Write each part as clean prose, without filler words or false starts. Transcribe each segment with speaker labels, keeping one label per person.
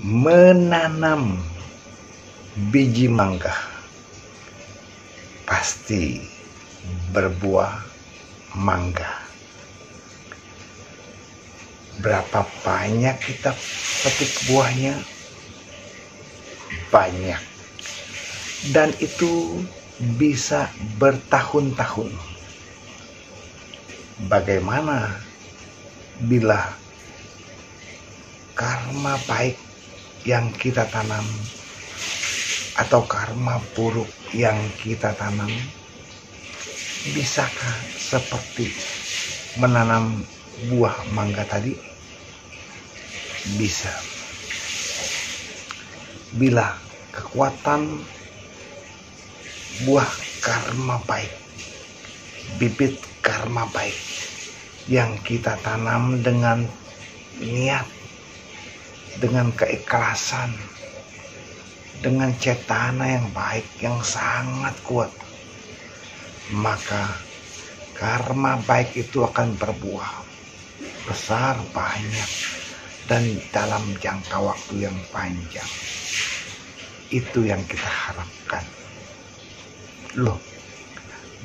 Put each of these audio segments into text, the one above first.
Speaker 1: menanam biji mangga pasti berbuah mangga. Berapa banyak kita petik buahnya? Banyak. Dan itu bisa bertahun-tahun. Bagaimana bila karma baik yang kita tanam atau karma buruk yang kita tanam, bisakah seperti menanam buah mangga tadi? Bisa. Bila kekuatan buah karma baik, bibit karma baik yang kita tanam dengan niat, dengan keikhlasan, dengan cetana yang baik, yang sangat kuat, maka karma baik itu akan berbuah besar, banyak, dan dalam jangka waktu yang panjang. Itu yang kita harapkan. Loh,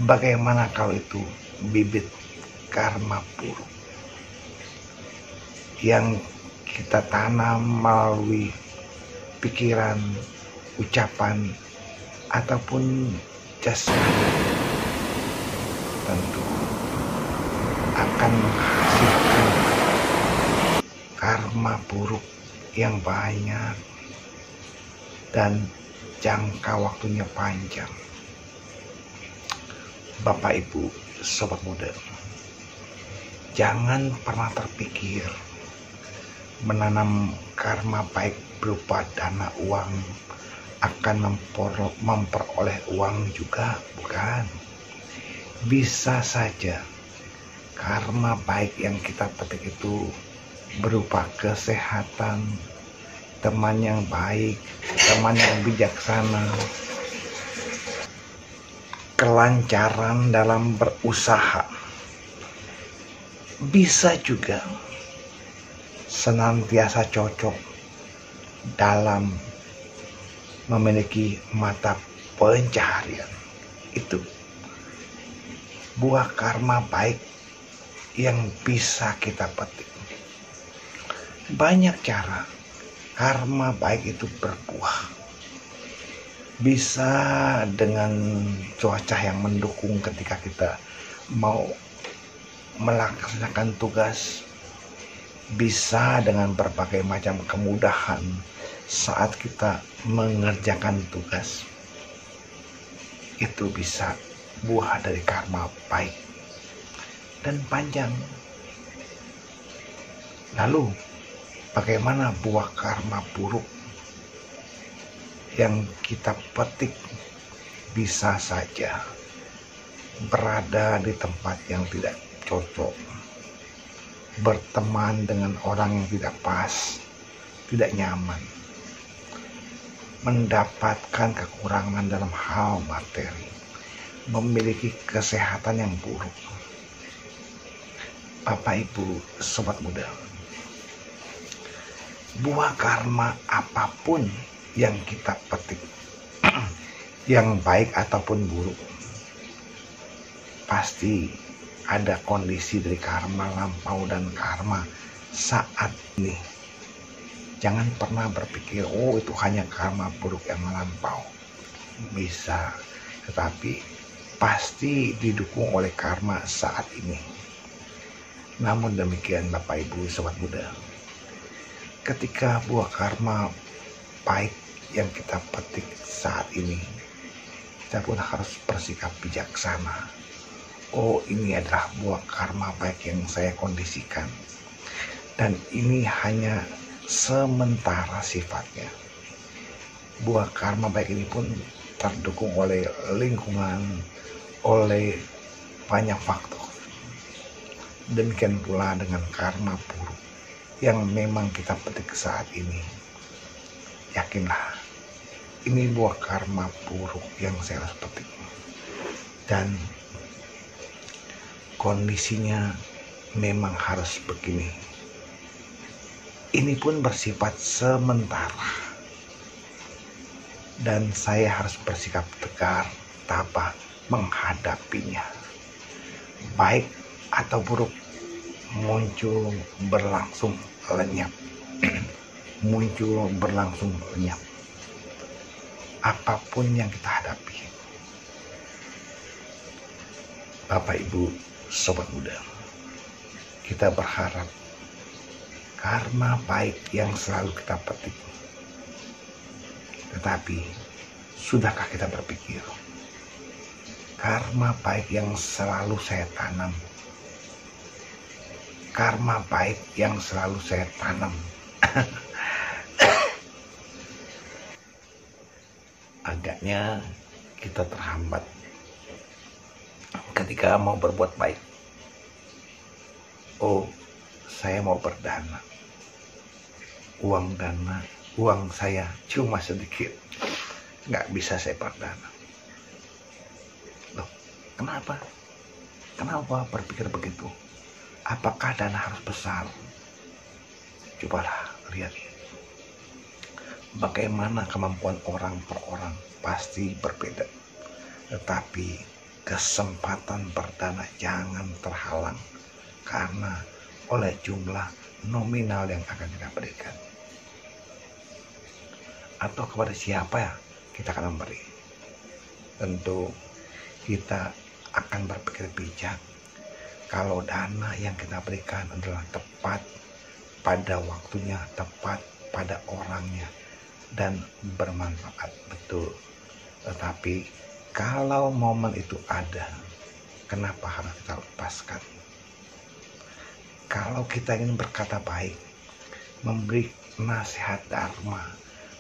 Speaker 1: bagaimana kalau itu bibit karma buruk yang kita tanam melalui pikiran, ucapan, ataupun jasmani, tentu akan menghasilkan karma buruk yang banyak dan jangka waktunya panjang. Bapak Ibu, sobat muda, jangan pernah terpikir menanam karma baik berupa dana uang akan memperoleh uang juga, bukan. Bisa saja karma baik yang kita petik itu berupa kesehatan, teman yang baik, teman yang bijaksana, kelancaran dalam berusaha. Bisa juga senantiasa cocok dalam memiliki mata pencaharian. Itu buah karma baik yang bisa kita petik. Banyak cara karma baik itu berbuah. Bisa dengan cuaca yang mendukung ketika kita mau melaksanakan tugas. Bisa dengan berbagai macam kemudahan saat kita mengerjakan tugas. Itu bisa buah dari karma baik dan panjang. Lalu bagaimana buah karma buruk yang kita petik? Bisa saja berada di tempat yang tidak cocok, berteman dengan orang yang tidak pas, tidak nyaman, mendapatkan kekurangan dalam hal materi, memiliki kesehatan yang buruk. Bapak Ibu, sobat muda, buah karma apapun yang kita petik, yang baik ataupun buruk, pasti ada kondisi dari karma lampau dan karma saat ini. Jangan pernah berpikir, oh itu hanya karma buruk yang lampau. Bisa, tetapi pasti didukung oleh karma saat ini. Namun demikian Bapak Ibu sobat muda, ketika buah karma baik yang kita petik saat ini, kita pun harus bersikap bijaksana. Oh, ini adalah buah karma baik yang saya kondisikan, dan ini hanya sementara sifatnya. Buah karma baik ini pun terdukung oleh lingkungan, oleh banyak faktor. Demikian pula dengan karma buruk yang memang kita petik saat ini. Yakinlah, ini buah karma buruk yang saya harus petik. Dan kondisinya memang harus begini. ini pun bersifat sementara. Dan saya harus bersikap tegar, tabah menghadapinya. Baik atau buruk, muncul berlangsung lenyap. Muncul berlangsung lenyap. Apapun yang kita hadapi. Bapak, Ibu, Sobat Muda, kita berharap karma baik yang selalu kita petik. Tetapi, sudahkah kita berpikir karma baik yang selalu saya tanam? Karma baik yang selalu saya tanam. Agaknya kita terhambat ketika mau berbuat baik. Oh, saya mau berdana. Uang saya cuma sedikit. Nggak bisa saya berdana. Loh, kenapa? Kenapa berpikir begitu? Apakah dana harus besar? Cobalah lihat. Bagaimana kemampuan orang per orang pasti berbeda. Tetapi kesempatan berdana jangan terhalang karena oleh jumlah nominal yang akan kita berikan. Atau kepada siapa ya kita akan memberi. Tentu kita akan berpikir bijak kalau dana yang kita berikan adalah tepat pada waktunya, tepat pada orangnya, dan bermanfaat betul. Tetapi kalau momen itu ada, kenapa harus kita lepaskan? Kalau kita ingin berkata baik, memberi nasihat dharma,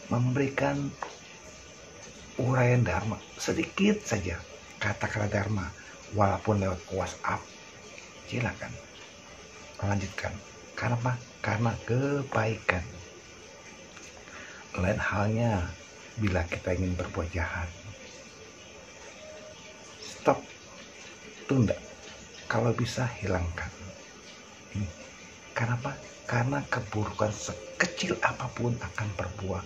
Speaker 1: memberikan uraian dharma, sedikit saja kata-kata dharma, walaupun lewat WhatsApp, silakan lanjutkan. Kenapa? Karena kebaikan. Lain halnya bila kita ingin berbuat jahat, stop, tunda, kalau bisa hilangkan. Kenapa? Karena keburukan sekecil apapun akan berbuah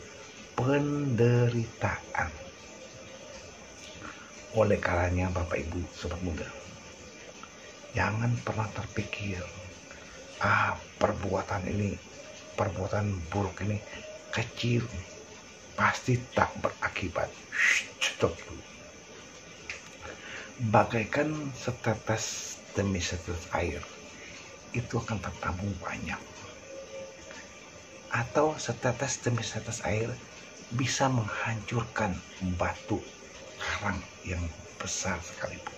Speaker 1: penderitaan. Oleh karenanya Bapak Ibu Sobat Muda, jangan pernah terpikir perbuatan buruk ini kecil, pasti tak berakibat. Stop dulu. Bagaikan setetes demi setetes air, itu akan tertabung banyak. Atau setetes demi setetes air bisa menghancurkan batu karang yang besar sekalipun.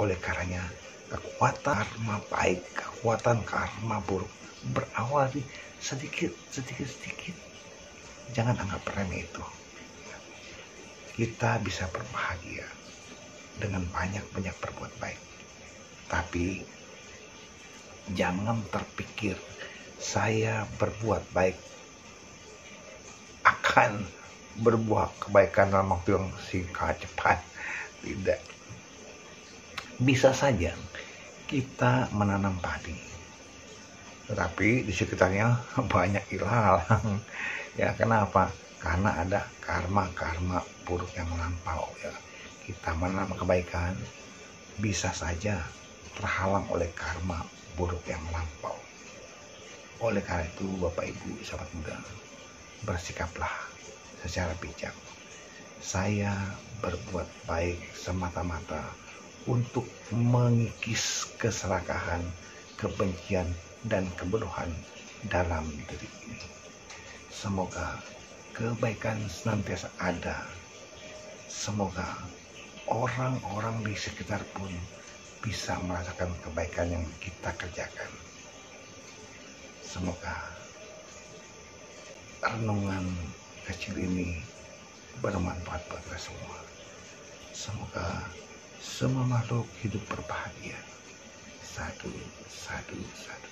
Speaker 1: Oleh karenanya, kekuatan karma baik, kekuatan karma buruk berawal di sedikit. Jangan anggap remeh itu. Kita bisa berbahagia dengan banyak berbuat baik. Tapi jangan terpikir saya berbuat baik akan berbuah kebaikan dalam waktu yang singkat cepat. Tidak. Bisa saja kita menanam padi, tetapi di sekitarnya banyak ilalang. Ya, kenapa? Karena ada karma buruk yang melampau. Ya, kita menanam kebaikan bisa saja terhalang oleh karma buruk yang melampau. Oleh karena itu, Bapak Ibu Sobat Muda, bersikaplah secara bijak. Saya berbuat baik semata-mata untuk mengikis keserakahan, kebencian, dan kebodohan dalam diri ini. Semoga kebaikan senantiasa ada. Semoga orang-orang di sekitar pun bisa merasakan kebaikan yang kita kerjakan. Semoga renungan kecil ini bermanfaat buat kita semua. Semoga semua makhluk hidup berbahagia. Sadu, sadu, sadu.